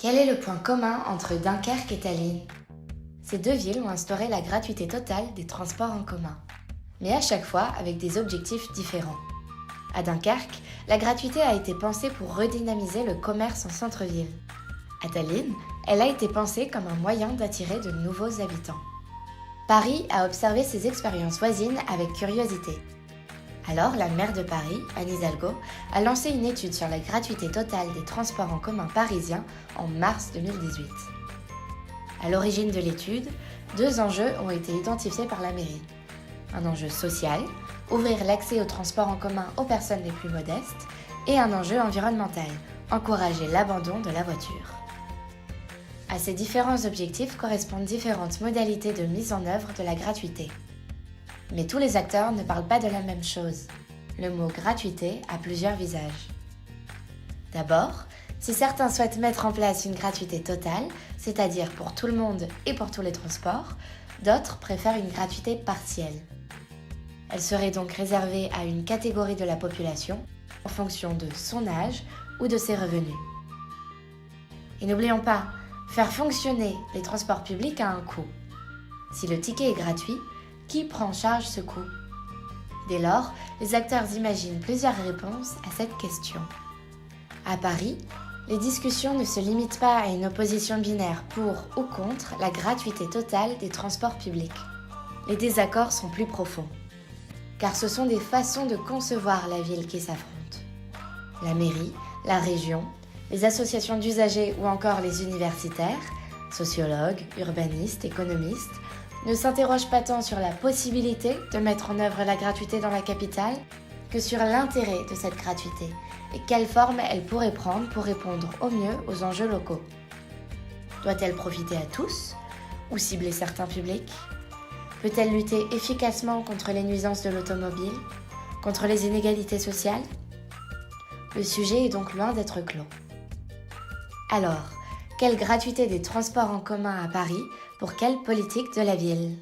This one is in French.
Quel est le point commun entre Dunkerque et Tallinn? Ces deux villes ont instauré la gratuité totale des transports en commun, mais à chaque fois avec des objectifs différents. À Dunkerque, la gratuité a été pensée pour redynamiser le commerce en centre-ville. À Tallinn, elle a été pensée comme un moyen d'attirer de nouveaux habitants. Paris a observé ces expériences voisines avec curiosité. Alors, la maire de Paris, Anne Hidalgo, a lancé une étude sur la gratuité totale des transports en commun parisiens en mars 2018. À l'origine de l'étude, deux enjeux ont été identifiés par la mairie. Un enjeu social, ouvrir l'accès aux transports en commun aux personnes les plus modestes, et un enjeu environnemental, encourager l'abandon de la voiture. À ces différents objectifs correspondent différentes modalités de mise en œuvre de la gratuité. Mais tous les acteurs ne parlent pas de la même chose. Le mot gratuité a plusieurs visages. D'abord, si certains souhaitent mettre en place une gratuité totale, c'est-à-dire pour tout le monde et pour tous les transports, d'autres préfèrent une gratuité partielle. Elle serait donc réservée à une catégorie de la population en fonction de son âge ou de ses revenus. Et n'oublions pas, faire fonctionner les transports publics a un coût. Si le ticket est gratuit, qui prend en charge ce coût? Dès lors, les acteurs imaginent plusieurs réponses à cette question. À Paris, les discussions ne se limitent pas à une opposition binaire pour ou contre la gratuité totale des transports publics. Les désaccords sont plus profonds, car ce sont des façons de concevoir la ville qui s'affrontent. La mairie, la région, les associations d'usagers ou encore les universitaires, sociologues, urbanistes, économistes, ne s'interrogent pas tant sur la possibilité de mettre en œuvre la gratuité dans la capitale que sur l'intérêt de cette gratuité et quelle forme elle pourrait prendre pour répondre au mieux aux enjeux locaux. Doit-elle profiter à tous ou cibler certains publics? Peut-elle lutter efficacement contre les nuisances de l'automobile, contre les inégalités sociales? Le sujet est donc loin d'être clos. Alors, quelle gratuité des transports en commun à Paris pour quelle politique de la ville?